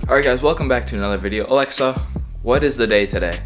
Alright guys, welcome back to another video. Alexa, what is the day today?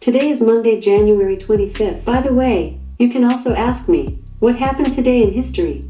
Today is Monday, January 25th. By the way, you can also ask me, what happened today in history?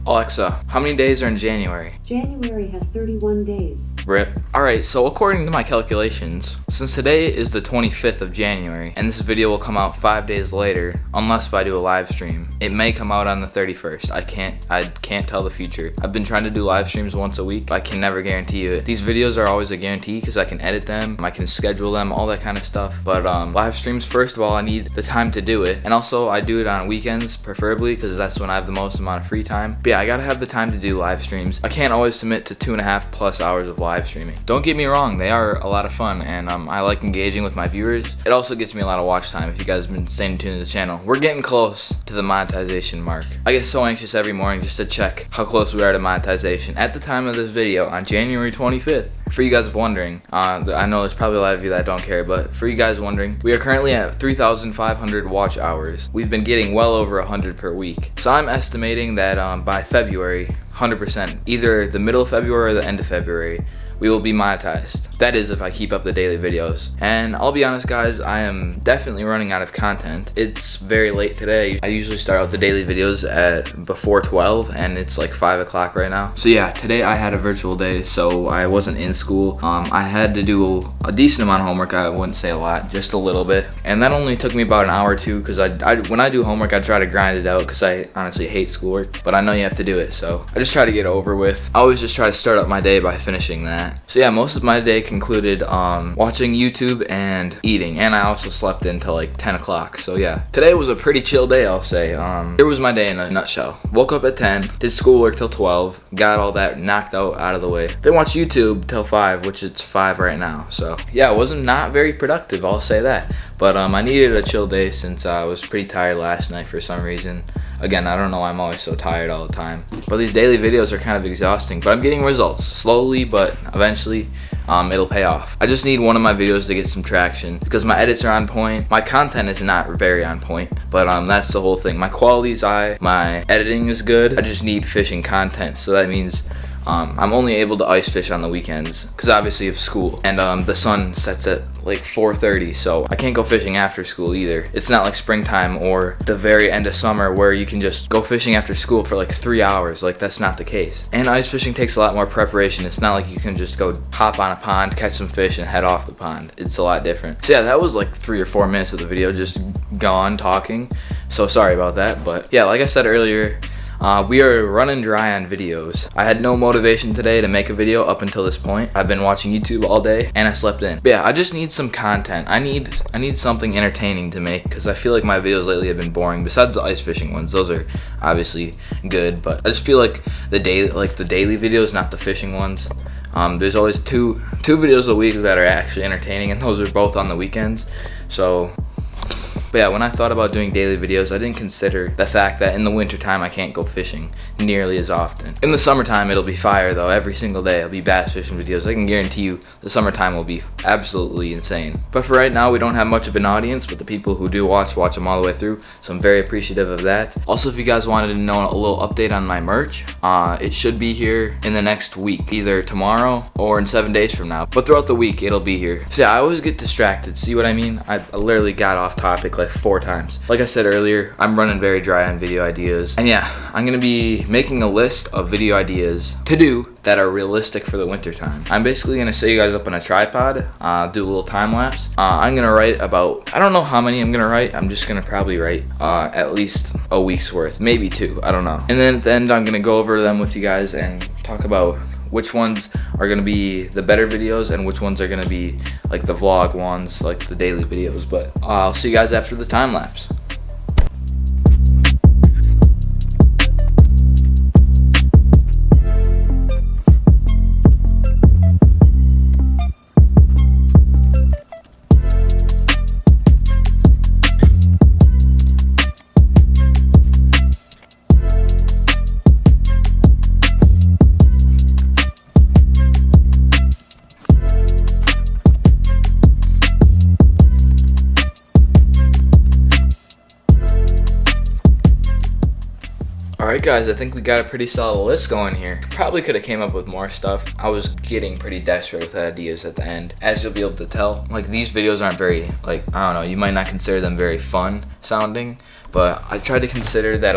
Alexa, how many days are in January? January has 31 days. RIP. Alright, so according to my calculations, since today is the 25th of January, and this video will come out 5 days later, unless if I do a live stream, it may come out on the 31st. I can't tell the future. I've been trying to do live streams once a week, but I can never guarantee you it. These videos are always a guarantee because I can edit them, I can schedule them, all that kind of stuff. But live streams, first of all, I need the time to do it, and also I do it on weekends, preferably, because that's when I have the most amount of free time. But yeah, I gotta have the time to do live streams. I can't always commit to 2.5+ hours of live streaming. Don't get me wrong, they are a lot of fun, and I like engaging with my viewers. It also gets me a lot of watch time if you guys have been staying tuned to the channel. We're getting close to the monetization mark. I get so anxious every morning just to check how close we are to monetization. At the time of this video, on January 25th, for you guys wondering, I know there's probably a lot of you that don't care, but for you guys wondering, we are currently at 3,500 watch hours. We've been getting well over 100 per week. So I'm estimating that by February, 100%, either the middle of February or the end of February, we will be monetized. That is if I keep up the daily videos. And I'll be honest guys, I am definitely running out of content. It's very late today. I usually start out the daily videos at before 12 and it's like 5 o'clock right now. So yeah, today I had a virtual day, so I wasn't in school. I had to do a decent amount of homework. I wouldn't say a lot, just a little bit. And that only took me about an hour or two because when I do homework, I try to grind it out because I honestly hate schoolwork, but I know you have to do it, so I just try to get it over with. I always just try to start up my day by finishing that. So yeah, most of my day concluded watching YouTube and eating, and I also slept until like 10 o'clock. So yeah, today was a pretty chill day, I'll say. Here was my day in a nutshell. Woke up at 10, did schoolwork till 12, got all that knocked out of the way. Then watched YouTube till 5, which it's 5 right now. So yeah, it wasn't not very productive, I'll say that. But I needed a chill day since I was pretty tired last night for some reason. Again, I don't know why I'm always so tired all the time. But these daily videos are kind of exhausting, but I'm getting results. Slowly, but eventually, it'll pay off. I just need one of my videos to get some traction because my edits are on point. My content is not very on point, but that's the whole thing. My quality is high, my editing is good. I just need fishing content, so that means I'm only able to ice fish on the weekends because obviously of school, and the sun sets at like 4:30, so I can't go fishing after school either. It's not like springtime or the very end of summer where you can just go fishing after school for like 3 hours. Like, that's not the case. And ice fishing takes a lot more preparation. It's not like you can just go hop on a pond, catch some fish, and head off the pond. It's a lot different. So yeah, that was like 3 or 4 minutes of the video just gone talking, so sorry about that. But yeah, like I said earlier, we are running dry on videos. I had no motivation today to make a video up until this point. I've been watching YouTube all day and I slept in. But yeah, I just need some content. I need something entertaining to make because I feel like my videos lately have been boring. Besides the ice fishing ones, those are obviously good, but I just feel like the daily videos, not the fishing ones. There's always two videos a week that are actually entertaining, and those are both on the weekends. So but yeah, when I thought about doing daily videos, I didn't consider the fact that in the wintertime I can't go fishing nearly as often. In the summertime, it'll be fire though. Every single day it'll be bass fishing videos. I can guarantee you the summertime will be absolutely insane. But for right now, we don't have much of an audience, but the people who do watch them all the way through, so I'm very appreciative of that. Also, if you guys wanted to know a little update on my merch, it should be here in the next week, either tomorrow or in 7 days from now. But throughout the week, it'll be here. So yeah, I always get distracted. See what I mean? I literally got off topic like 4 times. Like I said earlier, I'm running very dry on video ideas. And yeah, I'm gonna be making a list of video ideas to do that are realistic for the winter time. I'm basically gonna set you guys up on a tripod, do a little time lapse. I'm gonna write about, I don't know how many I'm gonna write. I'm just gonna probably write at least a week's worth, maybe 2, I don't know. And then at the end, I'm gonna go over them with you guys and talk about which ones are going to be the better videos and which ones are going to be like the vlog ones, like the daily videos. But I'll see you guys after the time lapse. Alright guys, I think we got a pretty solid list going here. Probably could have came up with more stuff. I was getting pretty desperate with ideas at the end. As you'll be able to tell, like these videos aren't very, like, I don't know, you might not consider them very fun sounding, but I tried to consider that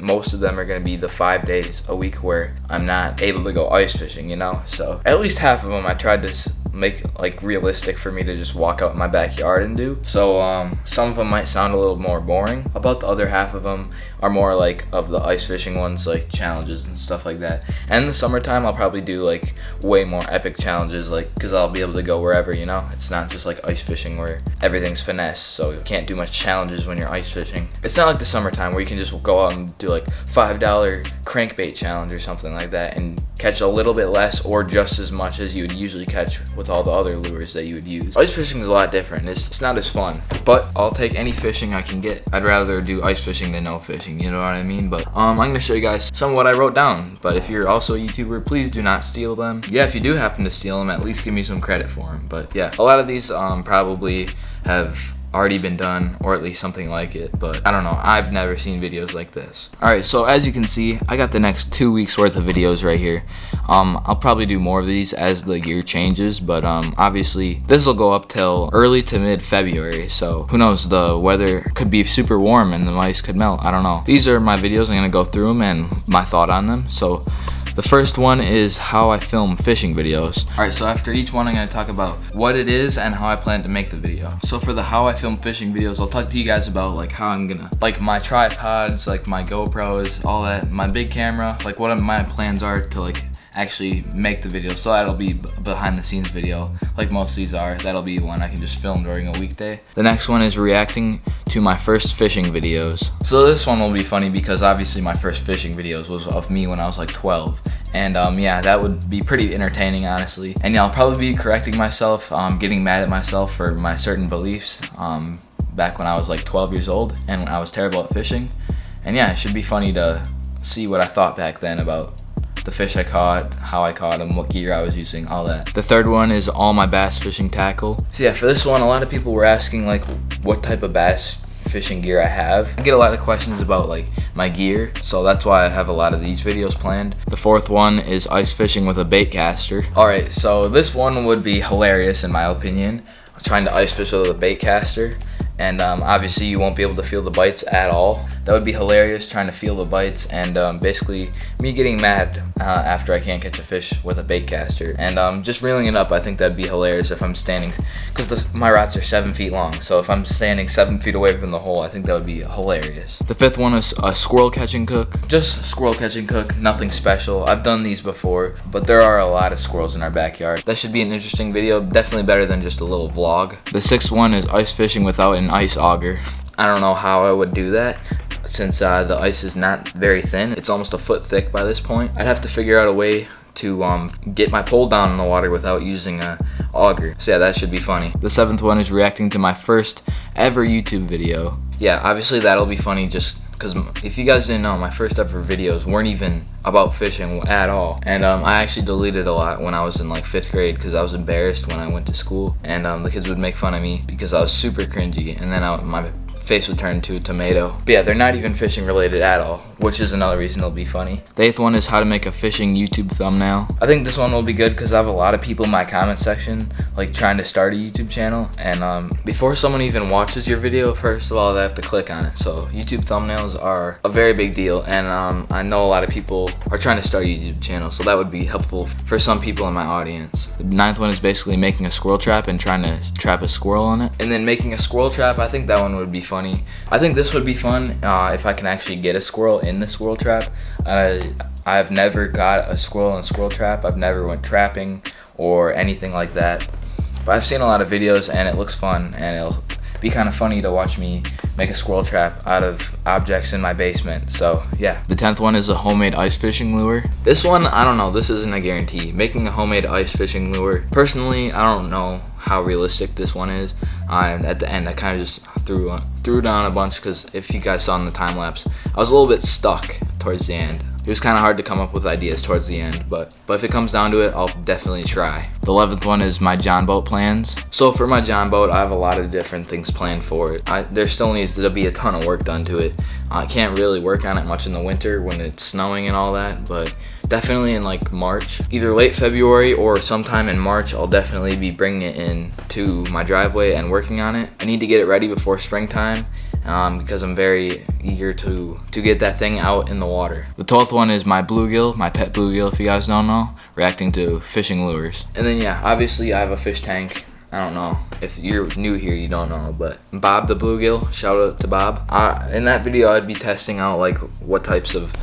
most of them are gonna be the 5 days a week where I'm not able to go ice fishing, you know? So at least half of them I tried to make like realistic for me to just walk out in my backyard and do. So some of them might sound a little more boring. About the other half of them are more like of the ice fishing ones, like challenges and stuff like that. And in the summertime I'll probably do like way more epic challenges, like because I'll be able to go wherever, you know? It's not just like ice fishing where everything's finesse, so you can't do much challenges when you're ice fishing. It's not like the summertime where you can just go out and do like $5 crankbait challenge or something like that and catch a little bit less or just as much as you would usually catch with all the other lures that you would use. Ice fishing is a lot different. It's not as fun, but I'll take any fishing I can get. I'd rather do ice fishing than no fishing, you know what I mean? But I'm gonna show you guys some of what I wrote down, but if you're also a YouTuber, please do not steal them. Yeah, if you do happen to steal them, at least give me some credit for them. But yeah, a lot of these probably have already been done, or at least something like it, but I don't know, I've never seen videos like this. Alright, so as you can see, I got the next 2 weeks worth of videos right here. I'll probably do more of these as the year changes, but obviously this will go up till early to mid-February, so who knows, the weather could be super warm and the ice could melt, I don't know. These are my videos, I'm gonna go through them and my thought on them. So the first one is how I film fishing videos. Alright, so after each one I'm going to talk about what it is and how I plan to make the video. So for the how I film fishing videos, I'll talk to you guys about like how I'm gonna, like my tripods, like my GoPros, all that, my big camera, like what my plans are to like actually make the video. So that'll be behind the scenes video, like most of these are. That'll be one I can just film during a weekday. The next one is reacting to my first fishing videos. So this one will be funny because obviously my first fishing videos was of me when I was like 12. And yeah, that would be pretty entertaining, honestly. And yeah, I'll probably be correcting myself, getting mad at myself for my certain beliefs back when I was like 12 years old and when I was terrible at fishing. And yeah, it should be funny to see what I thought back then about the fish I caught, how I caught them, what gear I was using, all that. The third one is all my bass fishing tackle. So yeah, for this one, a lot of people were asking like what type of bass fishing gear I have. I get a lot of questions about like my gear, so that's why I have a lot of these videos planned. The fourth one is ice fishing with a bait caster. Alright, so this one would be hilarious in my opinion, trying to ice fish with a bait caster. And obviously you won't be able to feel the bites at all. That would be hilarious, trying to feel the bites, and basically me getting mad after I can't catch a fish with a bait caster. And just reeling it up, I think that'd be hilarious if I'm standing, because my rods are 7 feet long, so if I'm standing 7 feet away from the hole, I think that would be hilarious. The fifth one is a squirrel catching cook. Just squirrel catching cook, nothing special. I've done these before, but there are a lot of squirrels in our backyard. That should be an interesting video, definitely better than just a little vlog. The sixth one is ice fishing without an ice auger. I don't know how I would do that since the ice is not very thin. It's almost a foot thick by this point. I'd have to figure out a way to get my pole down in the water without using a auger. So yeah, that should be funny. The seventh one is reacting to my first ever YouTube video. Yeah, obviously that'll be funny just because if you guys didn't know, my first ever videos weren't even about fishing at all. And I actually deleted a lot when I was in like 5th grade because I was embarrassed when I went to school, and the kids would make fun of me because I was super cringy, and then my face would turn into a tomato. But yeah, they're not even fishing related at all, which is another reason it'll be funny. The eighth one is how to make a fishing YouTube thumbnail. I think this one will be good because I have a lot of people in my comment section like trying to start a YouTube channel, and before someone even watches your video, first of all they have to click on it. So YouTube thumbnails are a very big deal, and I know a lot of people are trying to start a YouTube channel, so that would be helpful for some people in my audience. The ninth one is basically making a squirrel trap and trying to trap a squirrel on it. And then making a squirrel trap, I think that one would be funny. I think this would be fun if I can actually get a squirrel in the squirrel trap. I've never got a squirrel in a squirrel trap. I've never went trapping or anything like that. But I've seen a lot of videos and it looks fun, and it'll be kind of funny to watch me make a squirrel trap out of objects in my basement. So yeah. The 10th one is a homemade ice fishing lure. This one, I don't know, this isn't a guarantee. Making a homemade ice fishing lure, personally, I don't know how realistic this one is. At the end I kind of just threw down a bunch because if you guys saw in the time lapse, I was a little bit stuck towards the end. It was kind of hard to come up with ideas towards the end, but if it comes down to it, I'll definitely try. The 11th one is my John boat plans. So for my John boat, I have a lot of different things planned for it. There still needs to be a ton of work done to it. I can't really work on it much in the winter when it's snowing and all that, but definitely in like March, either late February or sometime in March, I'll definitely be bringing it in to my driveway and working on it. I need to get it ready before springtime because I'm very eager to get that thing out in the water. The 12th one is my bluegill, my pet bluegill, if you guys don't know, reacting to fishing lures. And then yeah, obviously I have a fish tank. I don't know if you're new here, you don't know, but Bob the bluegill, shout out to Bob. In that video, I'd be testing out like what types of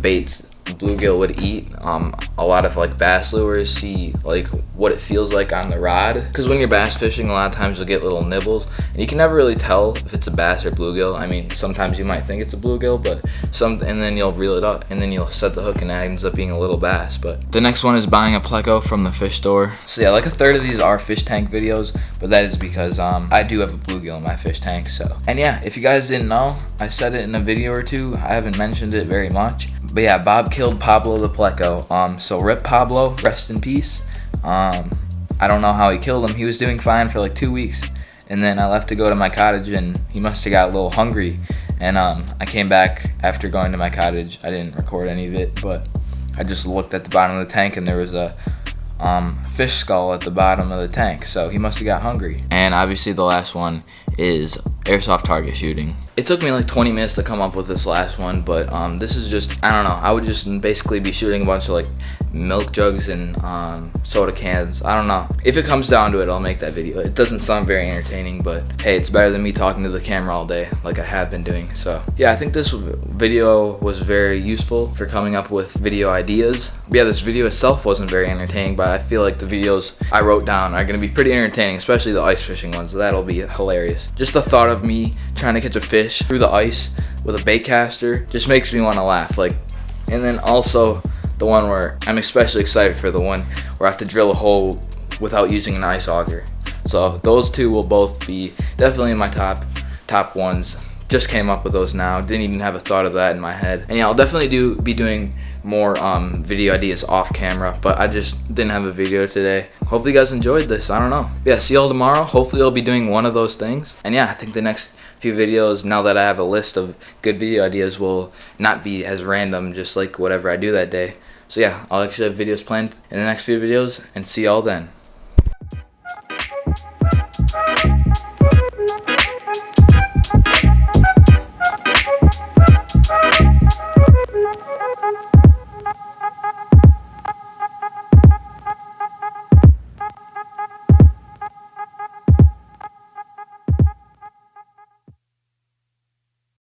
baits bluegill would eat. A lot of like bass lures, see like what it feels like on the rod, because when you're bass fishing, a lot of times you'll get little nibbles and you can never really tell if it's a bass or bluegill. I mean, sometimes you might think it's a bluegill, but and then you'll reel it up and then you'll set the hook and it ends up being a little bass. But the next one is buying a pleco from the fish store. So yeah, like a third of these are fish tank videos, but that is because I do have a bluegill in my fish tank. So, and yeah, if you guys didn't know, I said it in a video or two. I haven't mentioned it very much, but yeah, Bob killed Pablo the pleco. So rip Pablo, rest in peace. I don't know how he killed him. He was doing fine for like 2 weeks, and then I left to go to my cottage and he must have got a little hungry, and I came back after going to my cottage. I didn't record any of it, but I just looked at the bottom of the tank and there was a fish skull at the bottom of the tank, so he must have got hungry. And obviously the last one is airsoft target shooting. It took me like 20 minutes to come up with this last one, but this is just, I don't know, I would just basically be shooting a bunch of like milk jugs and soda cans. I don't know. If it comes down to it, I'll make that video. It doesn't sound very entertaining, but hey, it's better than me talking to the camera all day like I have been doing. So yeah, I think this video was very useful for coming up with video ideas. But yeah, this video itself wasn't very entertaining, but I feel like the videos I wrote down are going to be pretty entertaining, especially the ice fishing ones. That'll be hilarious. Just the thought of me trying to catch a fish through the ice with a bait caster just makes me want to laugh. Like, and then also the one where I'm especially excited for, the one where I have to drill a hole without using an ice auger. So those two will both be definitely in my top ones. Just came up with those now. Didn't even have a thought of that in my head. And yeah, I'll definitely be doing more video ideas off camera, but I just didn't have a video today. Hopefully you guys enjoyed this. I don't know. Yeah, see y'all tomorrow. Hopefully I'll be doing one of those things. And yeah, I think the next few videos, now that I have a list of good video ideas, will not be as random, just like whatever I do that day. So yeah, I'll actually have videos planned in the next few videos, and see y'all then.